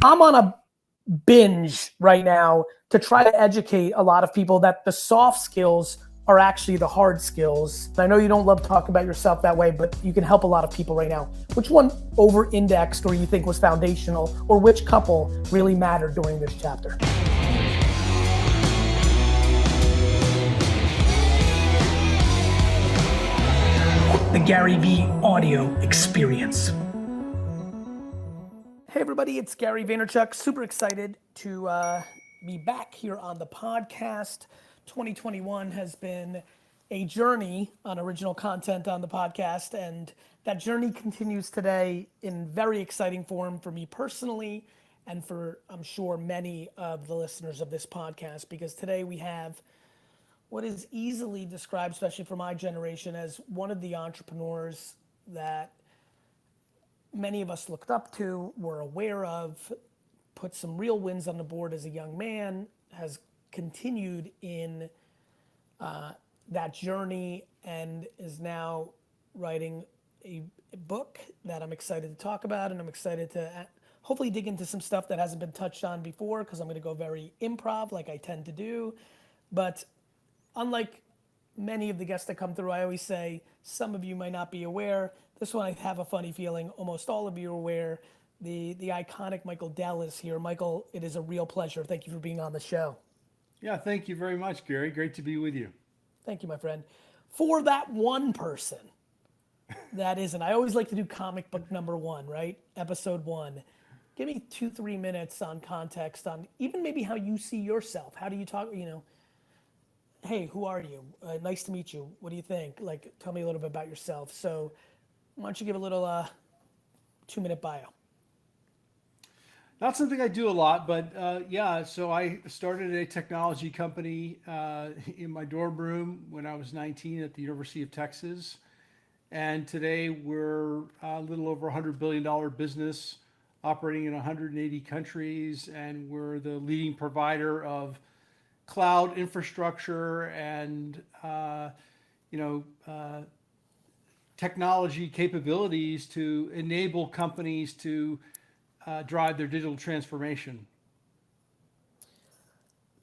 I'm on a binge right now to try to educate a lot of people that the soft skills are actually the hard skills. I know you don't love talking about yourself that way, but you can help a lot of people right now. Which one over-indexed or you think was foundational, or which couple really mattered during this chapter? The Garyvee audio experience. Hey everybody, it's Gary Vaynerchuk. Super excited to be back here on the podcast. 2021 has been a journey on original content on the podcast, and that journey continues today in very exciting form for me personally and for, I'm sure, many of the listeners of this podcast, because today we have what is easily described, especially for my generation, as one of the entrepreneurs that many of us looked up to, were aware of, put some real wins on the board as a young man, has continued in that journey, and is now writing a book that I'm excited to talk about, and I'm excited to hopefully dig into some stuff that hasn't been touched on before, because I'm going to go very improv like I tend to do. But unlike many of the guests that come through, I always say, some of you might not be aware. This one, I have a funny feeling almost all of you are aware. The iconic Michael Dell is here. Michael, it is a real pleasure. Thank you for being on the show. Yeah, thank you very much, Gary. Great to be with you. Thank you, my friend. For that one person that isn't, I always like to do comic book number one, right? Episode one. Give me 2-3 minutes on context on even maybe how you see yourself. How do you talk, hey, who are you? Nice to meet you. What do you think? Like, tell me a little bit about yourself. So why don't you give a little 2-minute bio? Not something I do a lot, but yeah, so I started a technology company in my dorm room when I was 19 at the University of Texas. And today we're a little over $100 billion business operating in 180 countries. And we're the leading provider of cloud infrastructure and technology capabilities to enable companies to drive their digital transformation.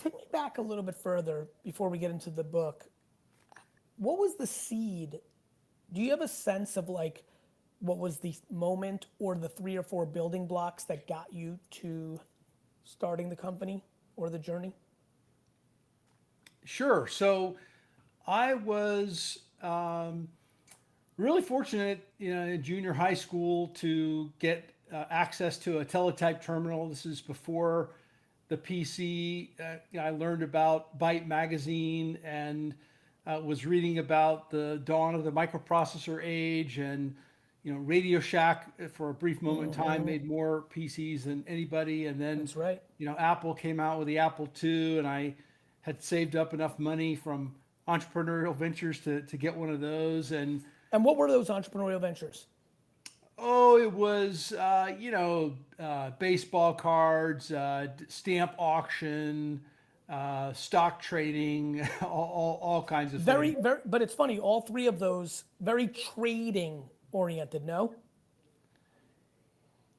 Take me back a little bit further before we get into the book. What was the seed? Do you have a sense of like what was the moment or the 3 or 4 building blocks that got you to starting the company or the journey? Sure. So I was really fortunate, in junior high school to get access to a teletype terminal. This is before the PC. I learned about Byte magazine and was reading about the dawn of the microprocessor age, and Radio Shack for a brief moment in time made more PCs than anybody. And then That's right. Apple came out with the Apple II, and I had saved up enough money from entrepreneurial ventures to get one of those. And what were those entrepreneurial ventures? Oh, it was, baseball cards, stamp auction, stock trading, all kinds of things. Very, but it's funny, all 3 of those very trading oriented, no?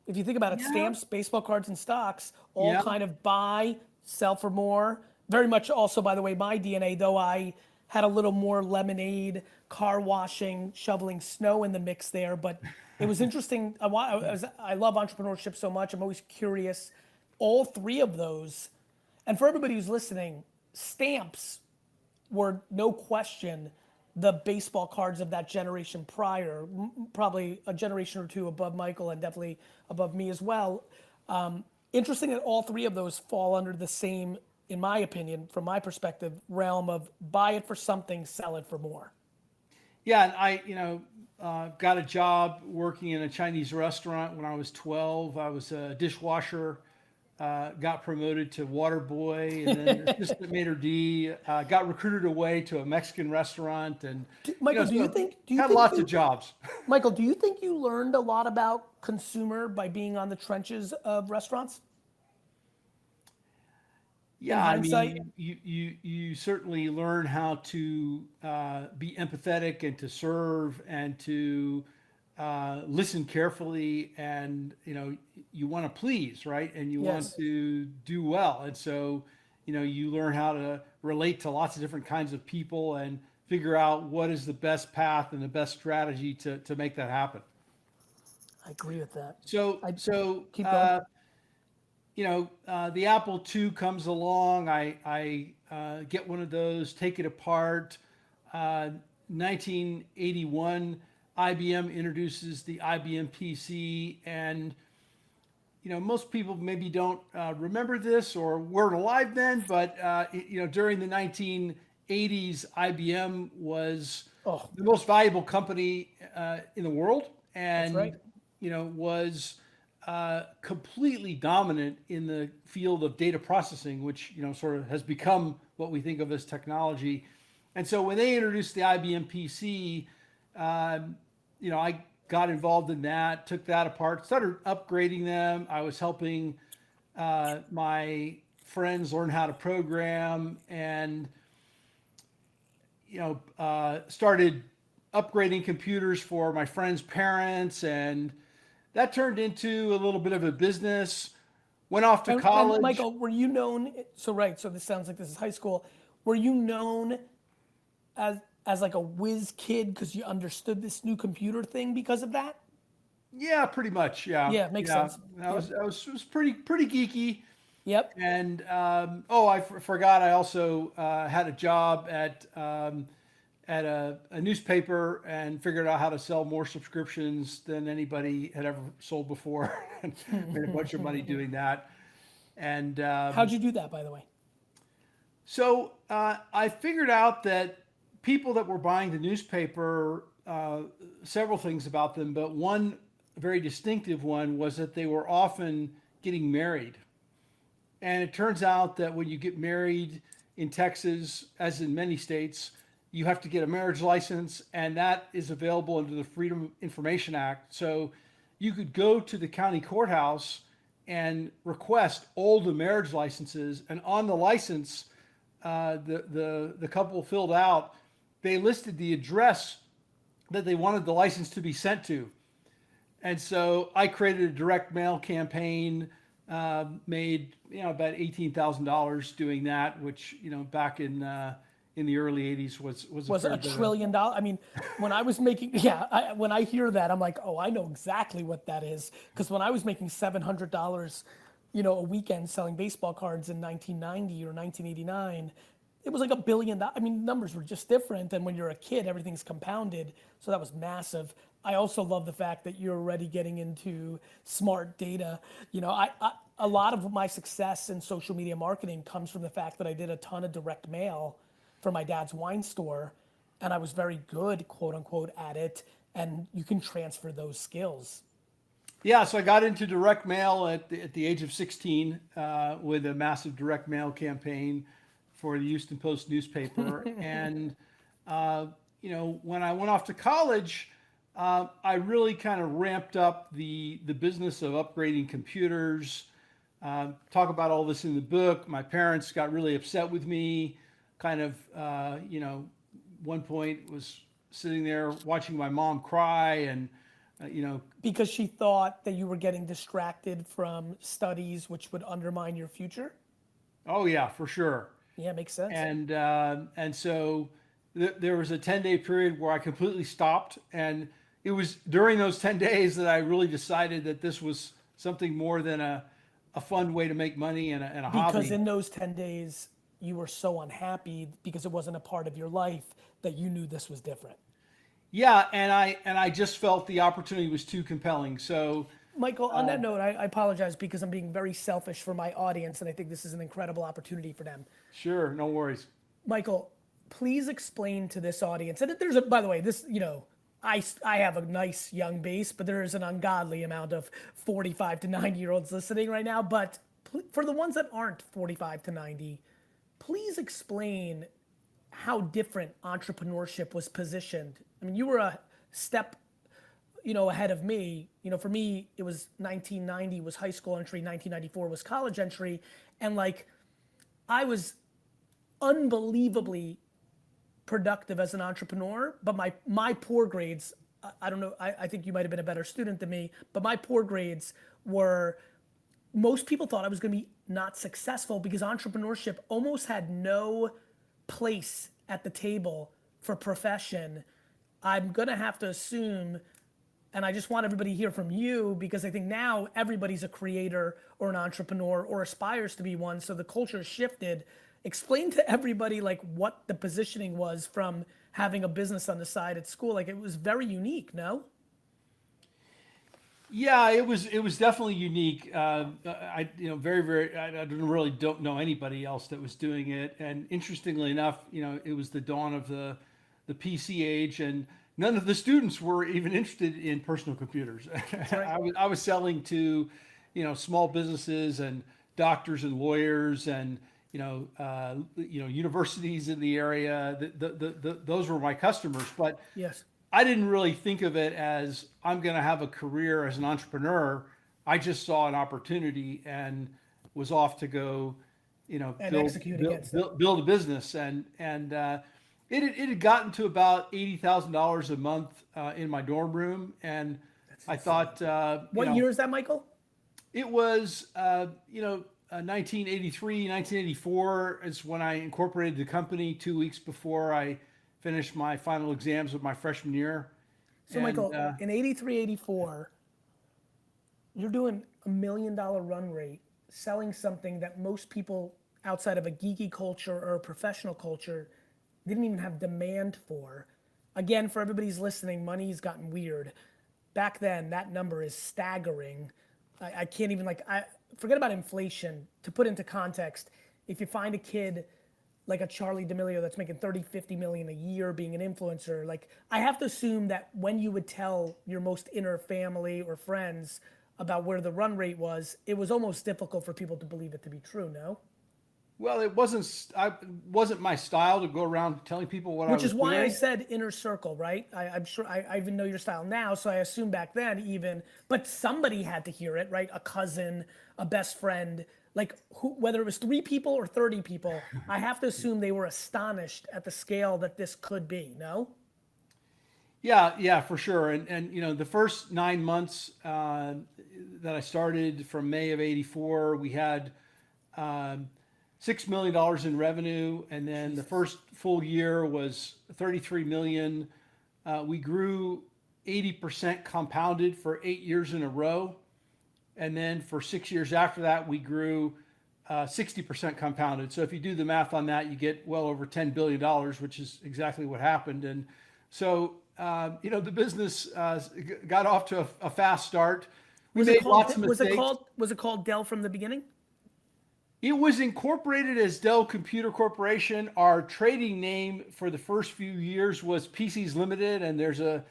If you think about it, Yeah, stamps, baseball cards, and stocks all yeah, kind of buy, sell for more. Very much also, by the way, my DNA, though I had a little more lemonade, car washing, shoveling snow in the mix there. But it was interesting. I love entrepreneurship so much. I'm always curious. All 3 of those, and for everybody who's listening, stamps were no question the baseball cards of that generation prior, probably a generation or 2 above Michael and definitely above me as well. Interesting that all 3 of those fall under the same, in my opinion, from my perspective, realm of buy it for something, sell it for more. yeah. And I, got a job working in a Chinese restaurant when I was 12. I was a dishwasher. Got promoted to water boy, and then assistant maitre d. Got recruited away to a Mexican restaurant, and Michael, so do you had think lots of you, jobs. Michael, do you think you learned a lot about consumer by being on the trenches of restaurants in Yeah, I hindsight? mean, you certainly learn how to be empathetic and to serve and to listen carefully, and you want to please, right? And you want Yes, to do well. And so you learn how to relate to lots of different kinds of people and figure out what is the best path and the best strategy to make that happen. I agree with that. So I so keep going. the Apple II comes along. I get one of those, take it apart. 1981, IBM introduces the IBM PC, and most people maybe don't remember this or weren't alive then, but during the 1980s, IBM was Oh, the most valuable company in the world, that's right. and was completely dominant in the field of data processing, which sort of has become what we think of as technology. And so when they introduced the IBM PC, I got involved in that, took that apart, started upgrading them. I was helping my friends learn how to program, and started upgrading computers for my friends' parents, and that turned into a little bit of a business. Went off to And college. Michael, were you known? So right. So this sounds like this is high school. Were you known as like a whiz kid because you understood this new computer thing because of that? Yeah, pretty much. Yeah, Yeah, makes yeah. sense. I Yep. was I was, was pretty geeky. Yep. And oh, I forgot. I also had a job at a newspaper and figured out how to sell more subscriptions than anybody had ever sold before, and made a bunch of money doing that. And How'd you do that, by the way? so I figured out that people that were buying the newspaper, several things about them, but one very distinctive one was that they were often getting married. And it turns out that when you get married in Texas, as in many states, you have to get a marriage license, and that is available under the Freedom Information Act. So you could go to the county courthouse and request all the marriage licenses, and on the license, the couple filled out, they listed the address that they wanted the license to be sent to. And so I created a direct mail campaign, made about $18,000 doing that, which back in the early '80s was a Was fair a bit of. trillion dollar? I mean, when I was making, yeah, when I hear that, I'm like, oh, I know exactly what that is. Because when I was making $700, a weekend selling baseball cards in 1990 or 1989, it was like $1 billion. I mean, numbers were just different. And when you're a kid, everything's compounded. So that was massive. I also love the fact that you're already getting into smart data. A lot of my success in social media marketing comes from the fact that I did a ton of direct mail for my dad's wine store, and I was very good, quote unquote, at it. And you can transfer those skills. Yeah, so I got into direct mail at the age of 16 with a massive direct mail campaign for the Houston Post newspaper. And, when I went off to college, I really kind of ramped up the business of upgrading computers. Talk about all this in the book. My parents got really upset with me. Kind of, one point was sitting there watching my mom cry, and Because she thought that you were getting distracted from studies, which would undermine your future. oh yeah, for sure. Yeah, makes sense. And so there was a 10-day period where I completely stopped, and it was during those 10 days that I really decided that this was something more than a fun way to make money and a Because hobby. in those 10 days, you were so unhappy because it wasn't a part of your life that you knew this was different. Yeah, and I just felt the opportunity was too compelling. So Michael, on that note, I apologize because I'm being very selfish for my audience, and I think this is an incredible opportunity for them. sure, no worries. Michael, please explain to this audience, and there's by the way, I have a nice young base, but there is an ungodly amount of 45 to 90-year-olds listening right now. But for the ones that aren't 45 to 90, please explain how different entrepreneurship was positioned. I mean, you were a step ahead of me. For me, it was 1990 was high school entry, 1994 was college entry, and like I was unbelievably productive as an entrepreneur, but my poor grades I don't know, I think you might have been a better student than me, but my poor grades were, most people thought I was going to be not successful because entrepreneurship almost had no place at the table for profession. I'm going to have to assume, and I just want everybody to hear from you because I think now everybody's a creator or an entrepreneur or aspires to be one. So the culture has shifted. Explain to everybody like what the positioning was from having a business on the side at school. Like it was very unique, no? Yeah, it was definitely unique. I don't know anybody else that was doing it. And interestingly enough, it was the dawn of the PC age, and none of the students were even interested in personal computers. Right. I was selling to, small businesses and doctors and lawyers and universities in the area. Those were my customers, but Yes. I didn't really think of it as I'm going to have a career as an entrepreneur. I just saw an opportunity and was off to go, And execute against it. build a business. It had gotten to about $80,000 a month in my dorm room, and I thought, What year is that, Michael? it was 1983, 1984 is when I incorporated the company 2 weeks before I finished my final exams of my freshman year. So Michael, in 83, 84, you're doing $1 million run rate, selling something that most people outside of a geeky culture or a professional culture didn't even have demand for. Again, for everybody's listening, money's gotten weird. Back then, that number is staggering. I can't even forget about inflation. To put into context, if you find a kid like a Charlie D'Amelio that's making 30, 50 million a year being an influencer, like I have to assume that when you would tell your most inner family or friends about where the run rate was, it was almost difficult for people to believe it to be true, no? Well, it wasn't my style to go around telling people what I was Which is why I doing. said inner circle, right? I'm sure I even know your style now, so I assume back then even, but somebody had to hear it, right? A cousin, a best friend, like whether it was 3 people or 30 people, I have to assume they were astonished at the scale that this could be, no? Yeah, for sure. And the first 9 months that I started from May of '84, we had $6 million in revenue, and then the first full year was 33 million. We grew 80% compounded for 8 years in a row, and then for 6 years after that, we grew 60% compounded. So if you do the math on that, you get well over $10 billion, which is exactly what happened. And so the business got off to a fast start. We made lots of mistakes. Was it called Dell from the beginning? It was incorporated as Dell Computer Corporation. Our trading name for the first few years was PCs Limited, and there's a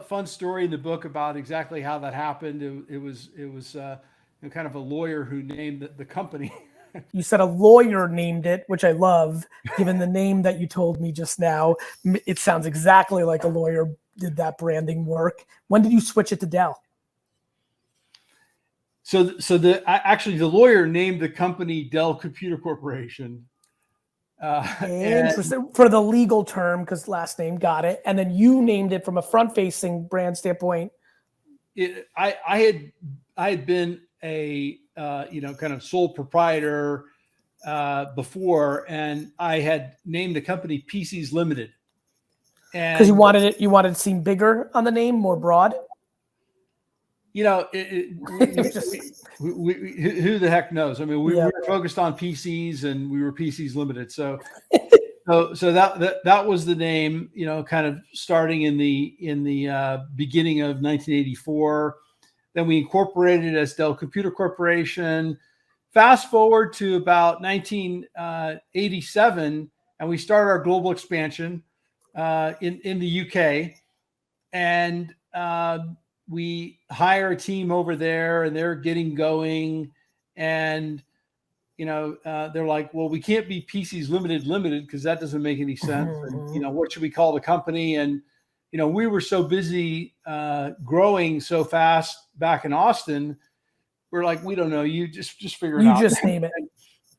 fun story in the book about exactly how that happened. It was kind of a lawyer who named the company. You said a lawyer named it, which I love, given the name that you told me just now. It sounds exactly like a lawyer did that branding work. When did you switch it to Dell? So actually the lawyer named the company Dell Computer Corporation. Interesting. For the legal term, because last name, got it. And then you named it from a front-facing brand standpoint. I had been a kind of sole proprietor before, and I had named the company PCs Limited. Because you wanted it to seem bigger on the name, more broad. Who the heck knows? I mean, we were focused on PCs, and we were PCs Limited. So that was the name. Kind of starting in the beginning of 1984. Then we incorporated it as Dell Computer Corporation. Fast forward to about 1987, and we started our global expansion in the UK, and we hire a team over there, and they're getting going, and they're like, well, we can't be PCs Limited because that doesn't make any sense. And what should we call the company? And we were so busy growing so fast back in Austin. We're like, we don't know. You just figure it out. You just name it.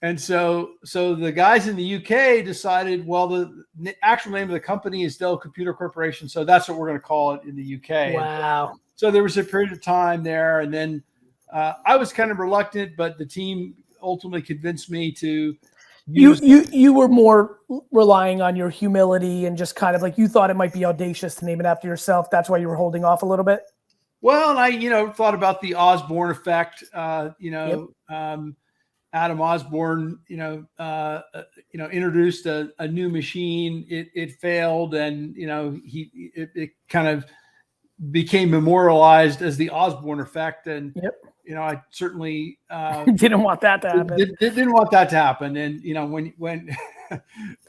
And so the guys in the UK decided, well, the actual name of the company is Dell Computer Corporation. So that's what we're going to call it in the UK. Wow. And so there was a period of time there. And then I was kind of reluctant, but the team ultimately convinced me to use. You were more relying on your humility and just kind of like, you thought it might be audacious to name it after yourself. That's why you were holding off a little bit. Well, and I, thought about the Osborne effect, Yep. Adam Osborne, introduced a new machine. It failed, and it kind of became memorialized as the Osborne effect. And Yep. I certainly Didn't want that to happen. didn't want that to happen. And when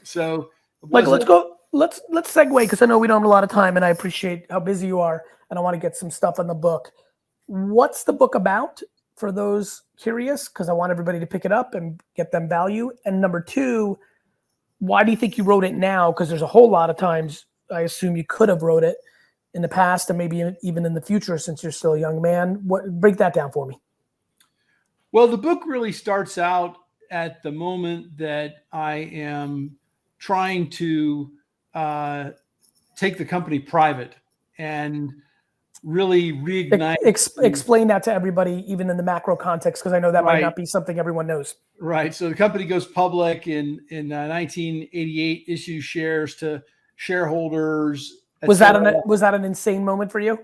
so Michael, let's segue, because I know we don't have a lot of time, and I appreciate how busy you are, and I want to get some stuff on the book. What's the book about, for those curious? Because I want everybody to pick it up and get them value. And number two, why do you think you wrote it now? Because there's a whole lot of times I assume you could have wrote it in the past, and maybe even in the future, since you're still a young man. Break that down for me. Well, the book really starts out at the moment that I am trying to take the company private and really reignite. Explain that to everybody, even in the macro context, because I know that might not be something everyone knows. Right. So the company goes public in 1988, issues shares to shareholders. Was that an insane moment for you?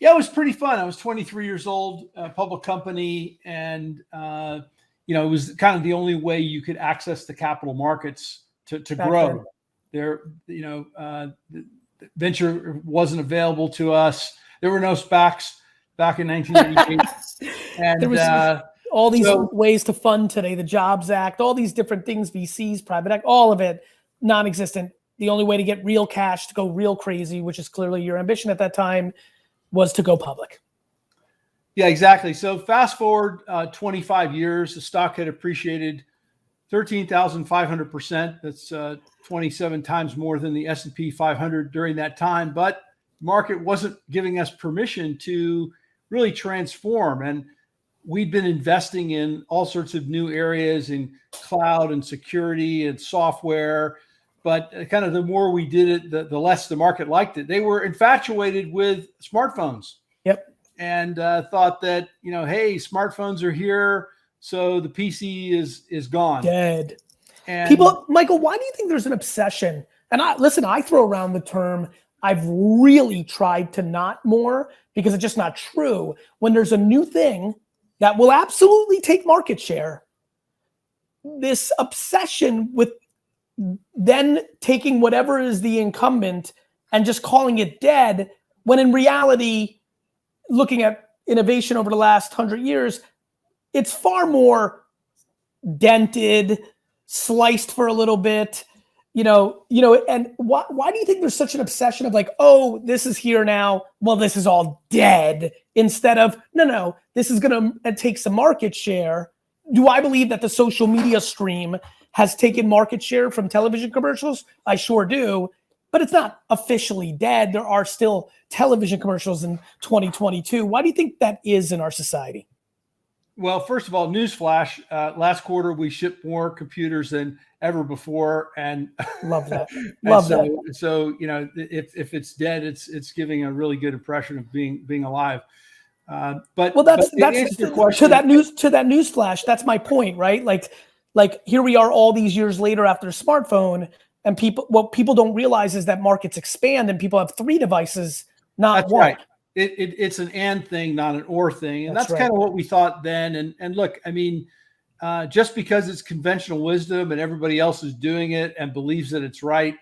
Yeah, it was pretty fun. I was 23 years old, public company, and it was kind of the only way you could access the capital markets to grow. There, venture wasn't available to us. There were no SPACs back in 1988. And there was all these ways to fund today, the Jobs Act, all these different things, VCs, private act, all of it non-existent. The only way to get real cash, to go real crazy, which is clearly your ambition at that time, was to go public. Yeah, exactly. So fast forward 25 years, the stock had appreciated 13,500%. That's 27 times more than the S&P 500 during that time. But the market wasn't giving us permission to really transform. And we'd been investing in all sorts of new areas in cloud and security and software. But kind of the more we did it, the less the market liked it. They were infatuated with smartphones. Yep. And thought that, hey, smartphones are here, so the PC is gone. Dead. And people, Michael, why do you think there's an obsession? And I throw around the term, I've really tried to not more, because it's just not true. When there's a new thing that will absolutely take market share, this obsession with then taking whatever is the incumbent and just calling it dead, when in reality, looking at innovation over the last 100 years, it's far more dented, sliced for a little bit, and why do you think there's such an obsession of like, oh, this is here now, well, this is all dead, instead of, no, this is going to take some market share? Do I believe that the social media stream has taken market share from television commercials? I sure do, but it's not officially dead. There are still television commercials in 2022. Why do you think that is in our society? Well, first of all, newsflash, last quarter, we shipped more computers than ever before. And love that. So, if it's dead, it's giving a really good impression of being alive. That's the question. To that newsflash. That's my point, right? Like here we are all these years later after a smartphone, and what people don't realize is that markets expand and people have 3 devices, not That's one. right. It's an and thing, not an or thing. And that's right. Kind of what we thought then. And look, I mean, just because it's conventional wisdom and everybody else is doing it and believes that it's right,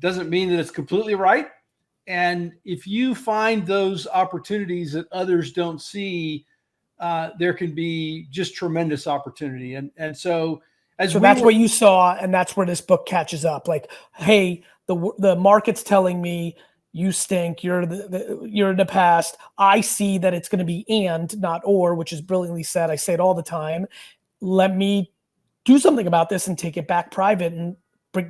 doesn't mean that it's completely right. And if you find those opportunities that others don't see, there can be just tremendous opportunity. And so that's what you saw, and that's where this book catches up. Like, hey, the market's telling me you stink. You're in the past. I see that it's going to be and not or, which is brilliantly said. I say it all the time. Let me do something about this and take it back private and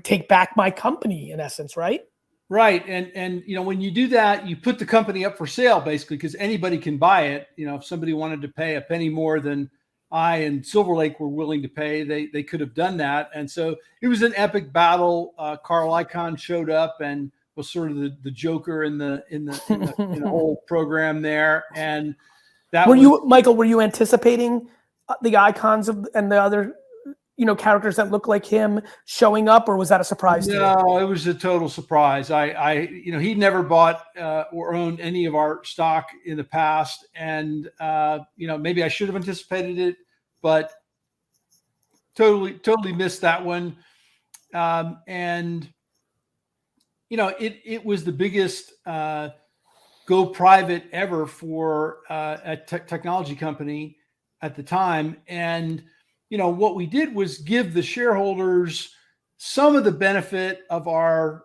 take back my company, in essence, right? Right. And when you do that, you put the company up for sale, basically, because anybody can buy it. If somebody wanted to pay a penny more than I and Silver Lake were willing to pay, they could have done that. And so it was an epic battle. Carl Icahn showed up and was sort of the joker in the whole program there. And that Michael, were you anticipating the icons and the other, characters that look like him showing up, or was that a surprise to you? No, it was a total surprise. He'd never bought or owned any of our stock in the past. And, maybe I should have anticipated it, but totally missed that one. It was the biggest go private ever for a technology company at the time. And, what we did was give the shareholders some of the benefit of our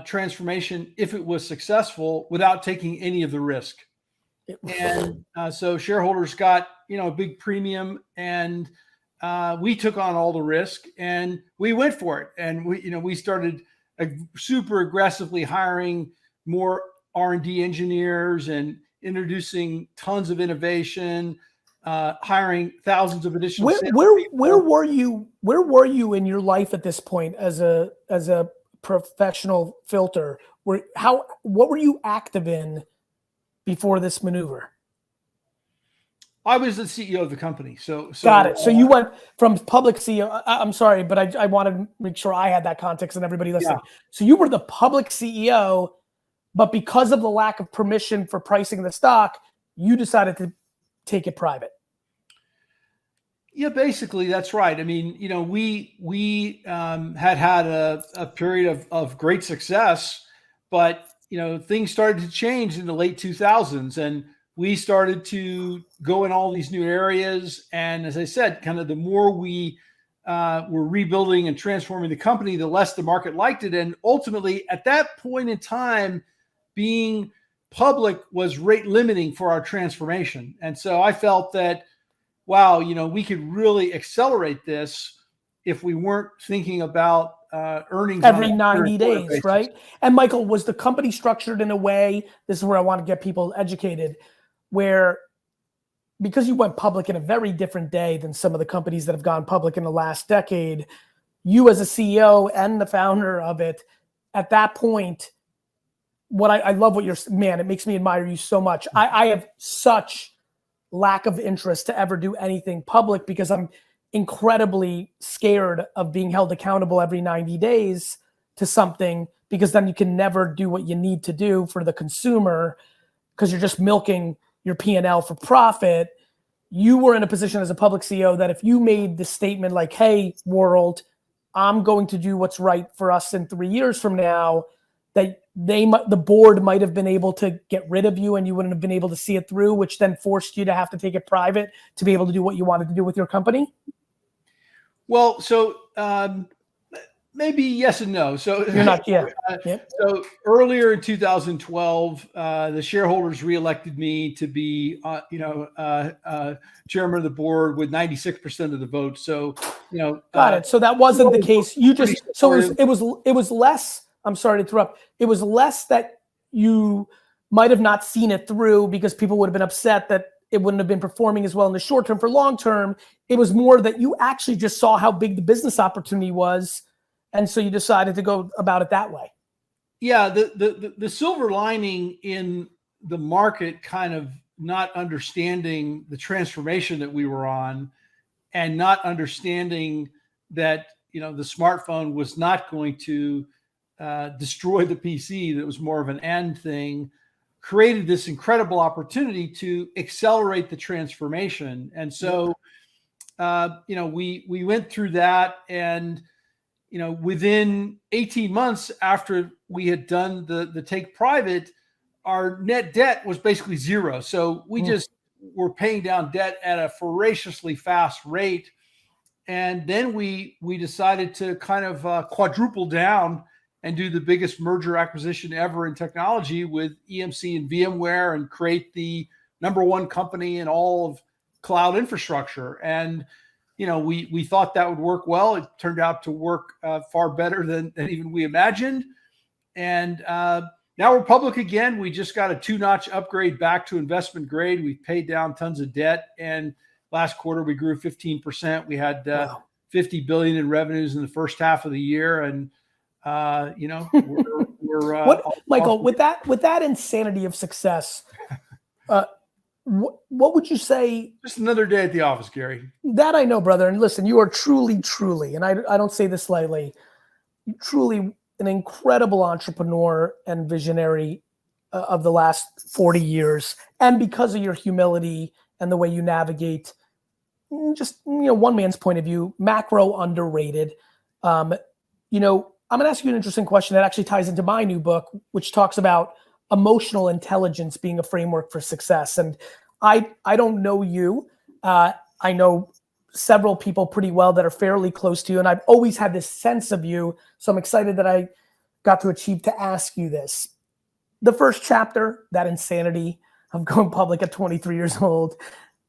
transformation if it was successful without taking any of the risk. And so shareholders got, a big premium, and we took on all the risk and we went for it. And we started super aggressively hiring more R&D engineers and introducing tons of innovation, hiring thousands of additional. Where were you in your life at this point as a professional filter? What were you active in before this maneuver? I was the CEO of the company. So got it. So you went from public CEO. I'm sorry, but I want to make sure I had that context and everybody listening. Yeah. So you were the public CEO, but because of the lack of permission for pricing the stock, you decided to take it private. Yeah, basically that's right. I mean, we had a period of great success, but things started to change in the late 2000s, and we started to go in all these new areas. And as I said, kind of the more we were rebuilding and transforming the company, the less the market liked it. And ultimately, at that point in time, being public was rate limiting for our transformation. And so I felt that, wow, we could really accelerate this if we weren't thinking about earnings every 90 days, basis. Right? And Michael, was the company structured in a way, this is where I want to get people educated, where because you went public in a very different day than some of the companies that have gone public in the last decade, you as a CEO and the founder of it, at that point, I love what it makes me admire you so much. I have such lack of interest to ever do anything public because I'm incredibly scared of being held accountable every 90 days to something, because then you can never do what you need to do for the consumer because you're just milking your P&L for profit. You were in a position as a public CEO that if you made the statement like, hey, world, I'm going to do what's right for us in 3 years from now, that the board might have been able to get rid of you and you wouldn't have been able to see it through, which then forced you to have to take it private to be able to do what you wanted to do with your company? Well, so maybe yes and no. So you're not, yeah. So earlier in 2012, the shareholders reelected me to be, chairman of the board with 96% of the vote. So, got it. So that wasn't the case. You just, so it was less. I'm sorry to interrupt. It was less that you might have not seen it through because people would have been upset that it wouldn't have been performing as well in the short term. For long term, it was more that you actually just saw how big the business opportunity was, and so you decided to go about it that way. Yeah, the silver lining in the market kind of not understanding the transformation that we were on and not understanding that, the smartphone was not going to destroy the PC, that was more of an end thing, created this incredible opportunity to accelerate the transformation. And so, we went through that, and, within 18 months after we had done the take private, our net debt was basically zero. So we just were paying down debt at a voraciously fast rate. And then we decided to kind of quadruple down and do the biggest merger acquisition ever in technology with EMC and VMware, and create the #1 company in all of cloud infrastructure. And, we thought that would work well. It turned out to work far better than even we imagined. And now we're public again. We just got a 2-notch upgrade back to investment grade. We've paid down tons of debt, and last quarter we grew 15%. We had Wow. 50 billion in revenues in the first half of the year, and we're What, Michael, with that insanity of success, what would you say? just another day at the office, Gary. That I know, brother. And listen, you are truly, and I don't say this lightly, truly an incredible entrepreneur and visionary of the last 40 years. And because of your humility and the way you navigate, just, one man's point of view, macro underrated. I'm going to ask you an interesting question that actually ties into my new book, which talks about emotional intelligence being a framework for success. And I don't know you. I know several people pretty well that are fairly close to you, and I've always had this sense of you. So I'm excited that I got to achieve to ask you this. The first chapter, that insanity of going public at 23 years old,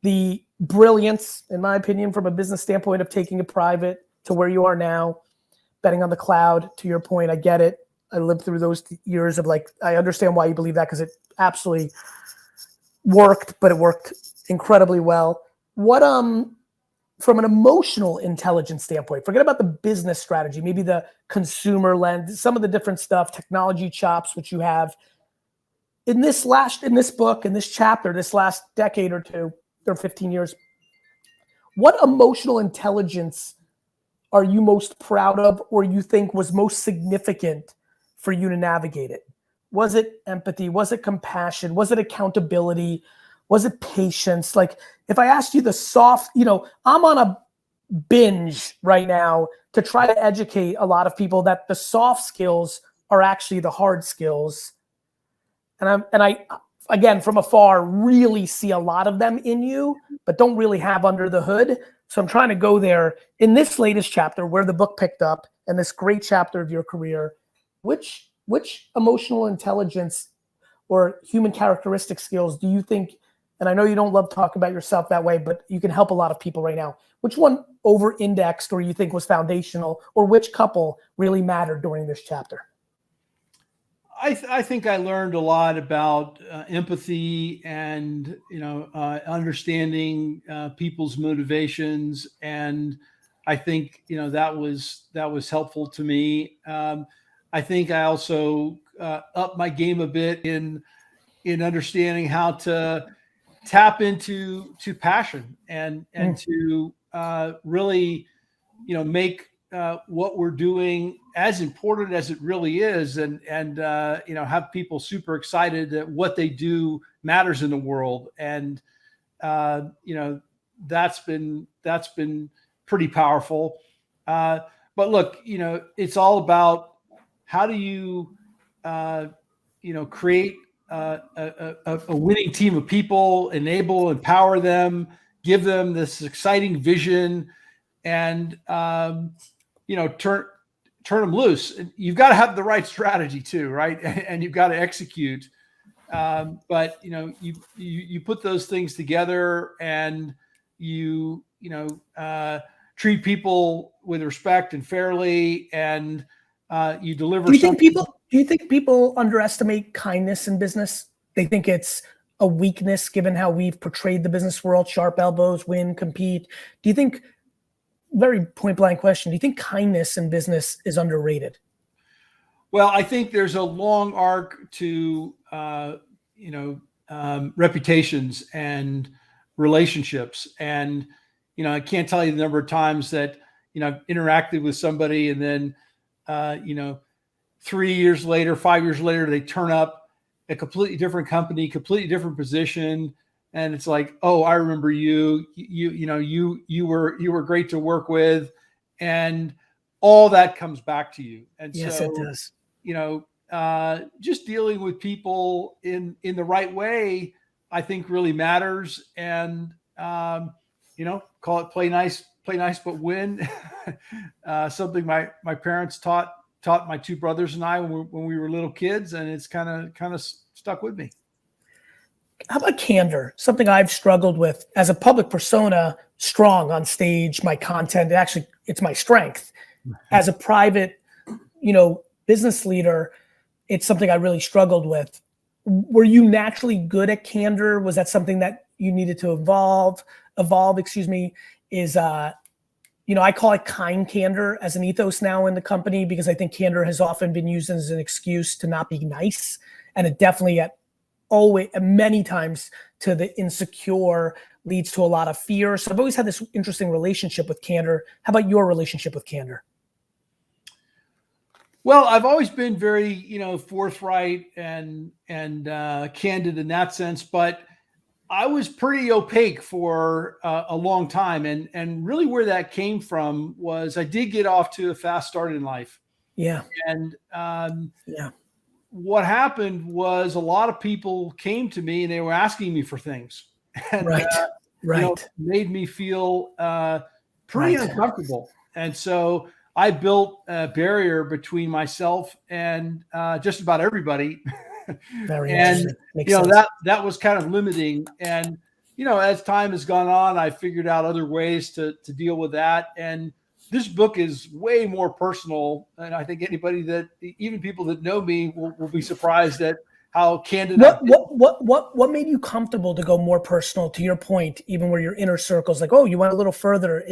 the brilliance, in my opinion, from a business standpoint of taking it private to where you are now, betting on the cloud, to your point, I get it. I lived through those years of I understand why you believe that, because it absolutely worked, but it worked incredibly well. What, from an emotional intelligence standpoint, forget about the business strategy, maybe the consumer lens, some of the different stuff, technology chops, which you have in this book, in this chapter, this last decade or two, or 15 years, what emotional intelligence are you most proud of, or you think was most significant for you to navigate it? Was it empathy? Was it compassion? Was it accountability? Was it patience? If I asked you the soft, I'm on a binge right now to try to educate a lot of people that the soft skills are actually the hard skills. And I, again, from afar, really see a lot of them in you, but don't really have under the hood. So I'm trying to go there in this latest chapter where the book picked up, and this great chapter of your career. Which emotional intelligence or human characteristic skills do you think, and I know you don't love talking about yourself that way, but you can help a lot of people right now, which one over-indexed or you think was foundational, or which couple really mattered during this chapter? I think I learned a lot about empathy and understanding people's motivations, and I think that was helpful to me. I think I also upped my game a bit in understanding how to tap into passion and to really make what we're doing as important as it really is, and have people super excited that what they do matters in the world, and that's been pretty powerful. But look, it's all about how do you create a winning team of people, empower them, give them this exciting vision, and turn them loose. You've got to have the right strategy too, right? And you've got to execute. But you put those things together, and you treat people with respect and fairly, and you deliver. Do you think people underestimate kindness in business? They think it's a weakness given how we've portrayed the business world, sharp elbows, win, compete. Do you think, very point blank question, do you think kindness in business is underrated? Well, I think there's a long arc to, reputations and relationships. And, I can't tell you the number of times that, I've interacted with somebody, and then, 3 years later, 5 years later, they turn up a completely different company, completely different position. And it's like, oh, I remember you. You were great to work with, and all that comes back to you. And yes, so, it does. Just dealing with people in the right way, I think really matters. And call it play nice, but win. Something my parents taught my two brothers and I when we were little kids, and it's kind of stuck with me. How about candor? Something I've struggled with as a public persona, strong on stage, my content, actually, it's my strength. As a private, business leader, it's something I really struggled with. Were you naturally good at candor? Was that something that you needed to evolve? evolve, excuse me, is, I call it kind candor as an ethos now in the company, because I think candor has often been used as an excuse to not be nice. And it definitely always, many times, to the insecure leads to a lot of fear. So I've always had this interesting relationship with candor. How about your relationship with candor? Well, I've always been very, forthright and candid in that sense, but I was pretty opaque for a long time, and really where that came from was I did get off to a fast start in life, Yeah. and Yeah. what happened was a lot of people came to me and they were asking me for things, and Right. Right. made me feel pretty Right. uncomfortable. And so I built a barrier between myself and just about everybody. Very And interesting. Makes sense. that was kind of limiting. And as time has gone on, I figured out other ways to deal with that. And this book is way more personal, and I think anybody that, even people that know me, will be surprised at how candid I've been. What made you comfortable to go more personal? To your point, even where your inner circle's like, oh, you went a little further.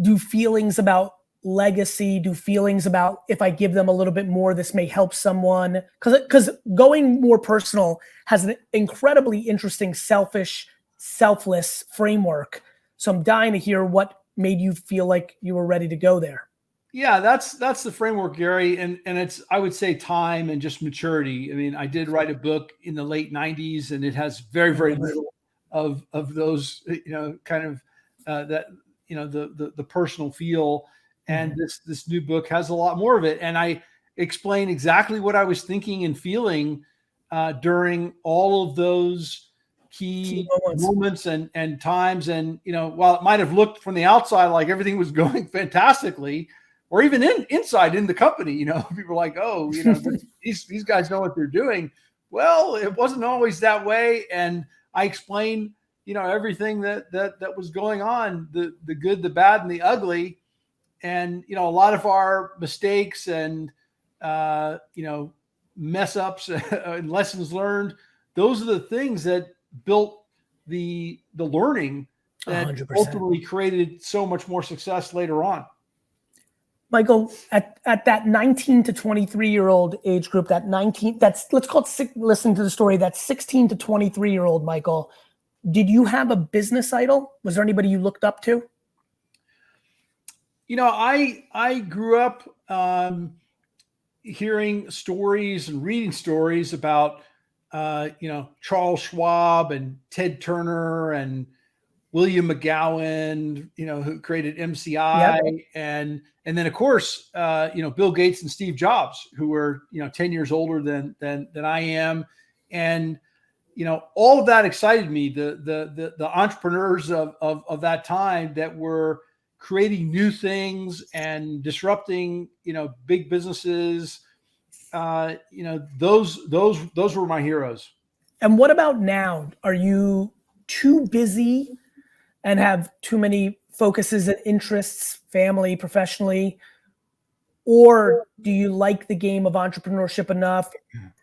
Do feelings about legacy, do feelings about, if I give them a little bit more, this may help someone? Because going more personal has an incredibly interesting selfless framework. So I'm dying to hear what made you feel like you were ready to go there. Yeah, that's the framework, Gary, and it's, I would say, time and just maturity. I mean, I did write a book in the late '90s, and it has very, very little of those, kind of that, the personal feel. And this new book has a lot more of it, and I explain exactly what I was thinking and feeling during all of those key moments and times. And while it might have looked from the outside like everything was going fantastically, or even inside in the company, people are like, oh, these guys know what they're doing. Well, it wasn't always that way. And I explained, everything that was going on, the good, the bad, and the ugly. And, a lot of our mistakes and, mess ups and lessons learned, those are the things that built the learning that 100%. ultimately created so much more success later on. Michael, at that 19 to 23-year-old age group, let's call it, listen to the story, that 16 to 23-year-old Michael, did you have a business idol? Was there anybody you looked up to? I grew up hearing stories and reading stories about, Charles Schwab and Ted Turner and William McGowan, who created MCI. Yep. And then of course, Bill Gates and Steve Jobs, who were, 10 years older than I am. And, all of that excited me. The entrepreneurs of that time that were creating new things and disrupting, big businesses, those were my heroes. And what about now? Are you too busy and have too many focuses and interests, family, professionally? Or do you like the game of entrepreneurship enough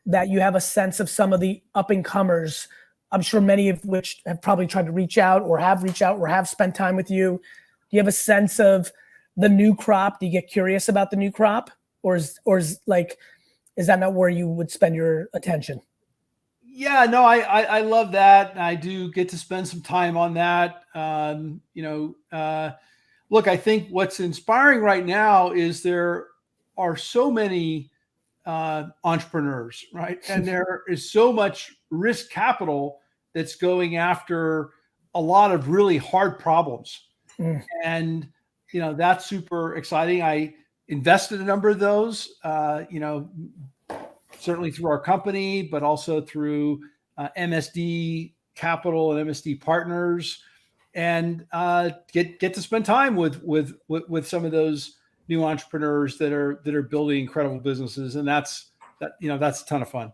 that you have a sense of some of the up and comers? I'm sure many of which have probably tried to reach out or have spent time with you. Do you have a sense of the new crop? Do you get curious about the new crop? Or is that not where you would spend your attention? Yeah, no, I love that. I do get to spend some time on that. Look, I think what's inspiring right now is there are so many entrepreneurs, right? And there is so much risk capital that's going after a lot of really hard problems. And, that's super exciting. I invested a number of those, certainly through our company, but also through MSD Capital and MSD Partners, and get to spend time with some of those new entrepreneurs that are building incredible businesses, and that's a ton of fun.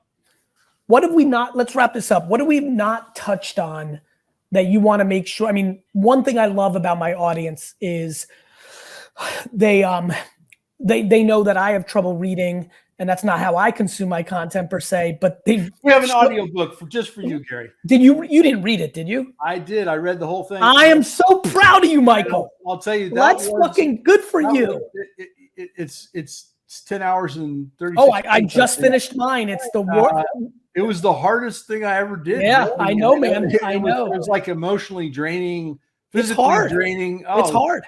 Let's wrap this up. What have we not touched on that you want to make sure? I mean, one thing I love about my audience is they know that I have trouble reading. and that's not how I consume my content per se, but We have an audiobook just for you, Gary. You didn't read it, did you? I did. I read the whole thing. I am so proud of you, Michael. I'll tell you, That's fucking good for you. It's 10 hours and 30 Oh, I just finished mine. It's the war. It was the hardest thing I ever did. Yeah, really. I know, man. I know. It was like emotionally draining, physically draining. Oh, it's hard.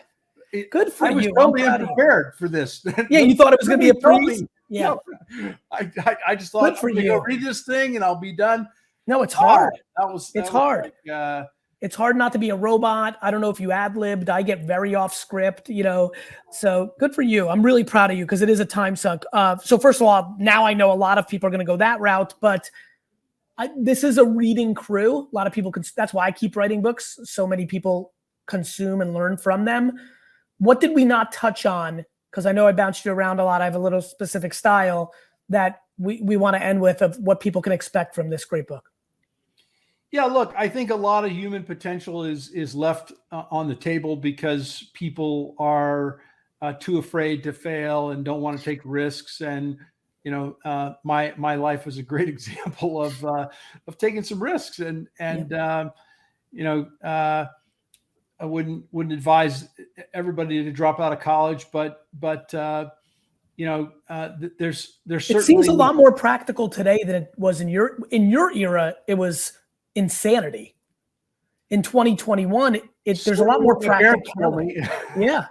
Good for you. I was totally unprepared for this. Yeah, you thought it was going to be a breeze? Yeah. No, I just thought, I'm going to go read this thing and I'll be done. No, it's hard. It's hard. Like, it's hard not to be a robot. I don't know if you ad-libbed. I get very off script, so good for you. I'm really proud of you because it is a time sunk. So first of all, now I know a lot of people are going to go that route, but this is a reading crew. A lot of people that's why I keep writing books. So many people consume and learn from them. What did we not touch on? Because I know I bounced you around a lot. I have a little specific style that we want to end with of what people can expect from this great book. Yeah, look, I think a lot of human potential is left on the table because people are too afraid to fail and don't want to take risks. And my life was a great example of taking some risks. And I wouldn't advise everybody to drop out of college, but there's certainly. It seems a lot more practical today than it was in your era. It was insanity. In 2021, there's a lot more practicality. Yeah.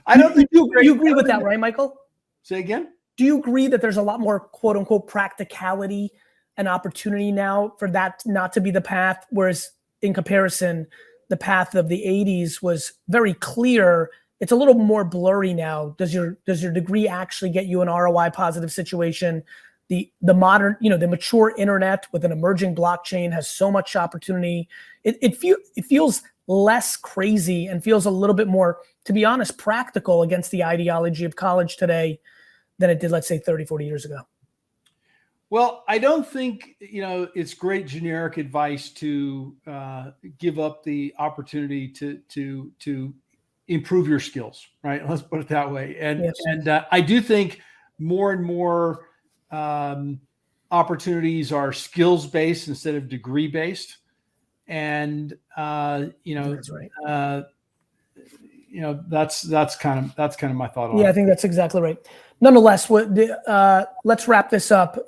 I don't think you agree with that, right, Michael? Say again? Do you agree that there's a lot more quote unquote practicality and opportunity now for that not to be the path? Whereas in comparison, the path of the 80s was very clear. It's a little more blurry now. Does your degree actually get you an ROI positive situation? The modern, the mature internet with an emerging blockchain has so much opportunity. It feels less crazy and feels a little bit more, to be honest, practical against the ideology of college today than it did, let's say, 30, 40 years ago. Well, I don't think, it's great generic advice to give up the opportunity to improve your skills, right? Let's put it that way. And yes. And I do think more and more opportunities are skills based instead of degree based, and that's right. That's kind of my thought on it. Yeah, I think that's exactly right. Nonetheless, let's wrap this up.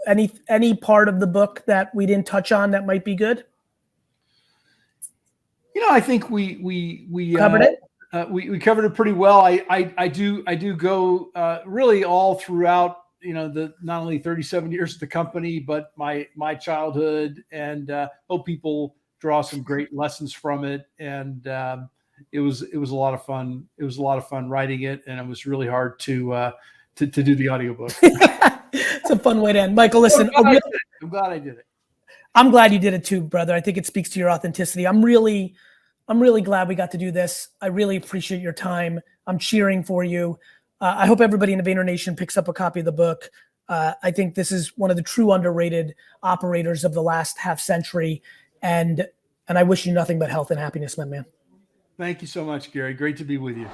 Any part of the book that we didn't touch on that might be good? I think we covered it. We covered it pretty well. I do go really all throughout, the not only 37 years of the company, but my childhood, and hope people draw some great lessons from it. And it was a lot of fun. It was a lot of fun writing it, and it was really hard to do the audiobook. It's a fun way to end. Michael, listen, I'm glad I did it. I'm glad you did it too, brother. I think it speaks to your authenticity. I'm really glad we got to do this. I really appreciate your time. I'm cheering for you. I hope everybody in the Vayner Nation picks up a copy of the book. I think this is one of the true underrated operators of the last half century. And I wish you nothing but health and happiness, my man. Thank you so much, Gary. Great to be with you.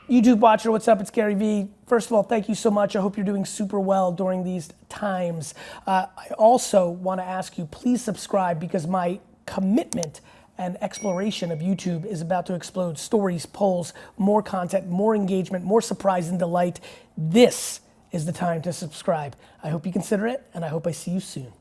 YouTube watcher, what's up? It's Garyvee. First of all, thank you so much. I hope you're doing super well during these times. I also want to ask you, please subscribe, because my commitment and exploration of YouTube is about to explode. Stories, polls, more content, more engagement, more surprise and delight. This is the time to subscribe. I hope you consider it, and I hope I see you soon.